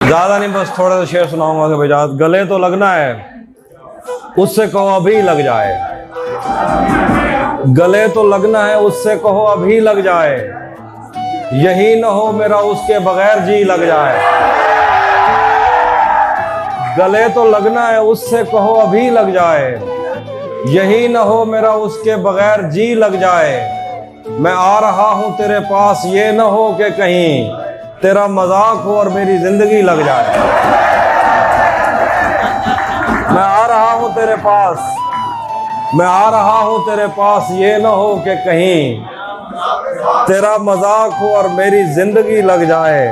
ज्यादा नहीं, बस थोड़ा सा शेर सुनाऊंगा कि भैया गले तो लगना है, उससे कहो अभी लग जाए। गले तो लगना है, उससे कहो अभी लग जाए। यही न हो मेरा उसके बगैर जी लग जाए। गले तो लगना है, उससे कहो अभी लग जाए। यही न हो मेरा उसके बगैर जी लग जाए। मैं आ रहा हूं तेरे पास, ये न हो कि कहीं तेरा मजाक हो और मेरी जिंदगी लग जाए। मैं आ रहा हूं तेरे पास, मैं आ रहा हूं तेरे पास, ये न हो कि कहीं तेरा मजाक हो और मेरी जिंदगी लग जाए।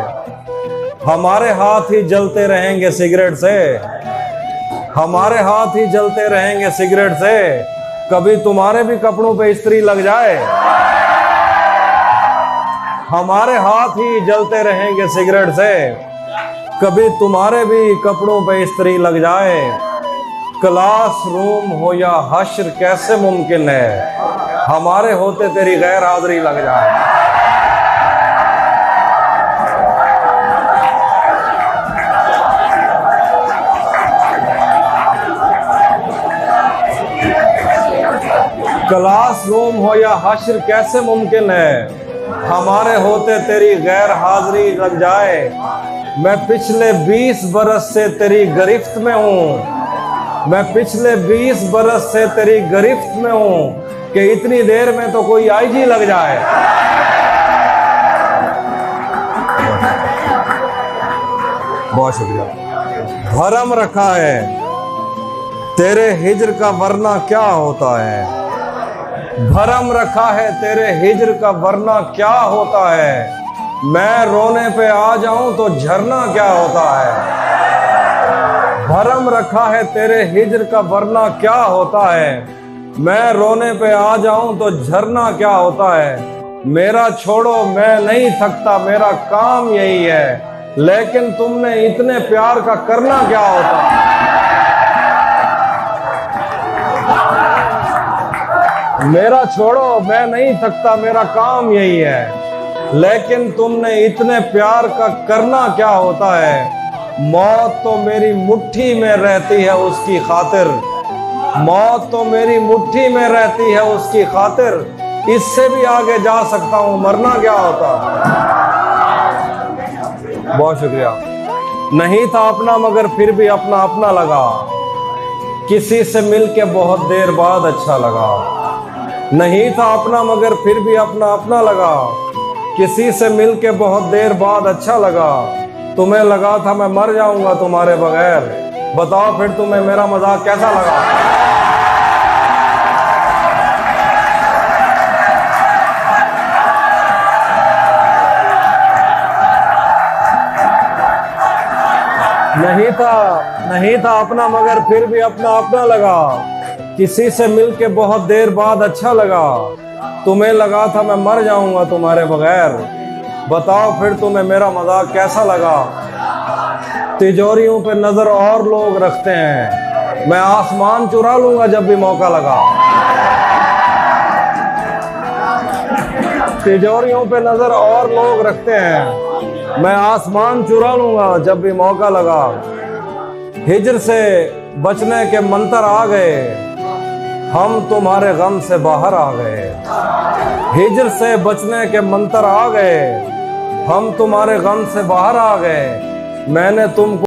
हमारे हाथ ही जलते रहेंगे सिगरेट से, हमारे हाथ ही जलते रहेंगे सिगरेट से। कभी तुम्हारे भी कपड़ों पे इस्त्री लग जाए। हमारे हाथ ही जलते रहेंगे सिगरेट से, कभी तुम्हारे भी कपड़ों पे इस्त्री लग जाए। क्लासरूम हो या हश्र कैसे मुमकिन है, हमारे होते तेरी गैर हाजिरी लग जाए। क्लासरूम हो या हश्र कैसे मुमकिन है, हमारे होते तेरी गैर हाजिरी लग जाए। मैं पिछले 20 बरस से तेरी गिरफ्त में हूँ, मैं पिछले 20 बरस से तेरी गिरफ्त में हूँ कि इतनी देर में तो कोई आईजी लग जाए। बहुत शुक्रिया। भरम रखा है तेरे हिज्र का वरना क्या होता है, भरम रखा है तेरे हिज्र का वरना क्या होता है। मैं रोने पे आ जाऊं तो झरना क्या होता है। भरम रखा है तेरे हिज्र का वरना क्या होता है। मैं रोने पे आ जाऊं तो झरना क्या होता है। मेरा छोड़ो मैं नहीं थकता, मेरा काम यही है, लेकिन तुमने इतने प्यार का करना क्या होता है। मेरा छोड़ो मैं नहीं थकता, मेरा काम यही है, लेकिन तुमने इतने प्यार का करना क्या होता है। मौत तो मेरी मुट्ठी में रहती है उसकी खातिर, मौत तो मेरी मुट्ठी में रहती है उसकी खातिर। इससे भी आगे जा सकता हूं, मरना क्या होता है। बहुत शुक्रिया। नहीं था अपना मगर फिर भी अपना अपना लगा, किसी से मिलके बहुत देर बाद अच्छा लगा। नहीं था अपना मगर फिर भी अपना अपना लगा, किसी से मिलके बहुत देर बाद अच्छा लगा। तुम्हें लगा था मैं मर जाऊंगा तुम्हारे बगैर, बताओ फिर तुम्हें मेरा मजाक कैसा लगा। नहीं था अपना मगर फिर भी अपना अपना लगा, किसी से मिलके बहुत देर बाद अच्छा लगा। तुम्हें लगा था मैं मर जाऊंगा तुम्हारे बगैर, बताओ फिर तुम्हें मेरा मजाक कैसा लगा। तिजोरियों पे नजर और लोग रखते हैं, मैं आसमान चुरा लूंगा जब भी मौका लगा। तिजोरियों पे नजर और लोग रखते हैं, मैं आसमान चुरा लूंगा जब भी मौका लगा। हिज्र से बचने के मंतर आ गए, हम तुम्हारे गम से बाहर आ गए। हिज्र से बचने के मंतर आ गए, हम तुम्हारे गम से बाहर आ गए। मैंने तुमको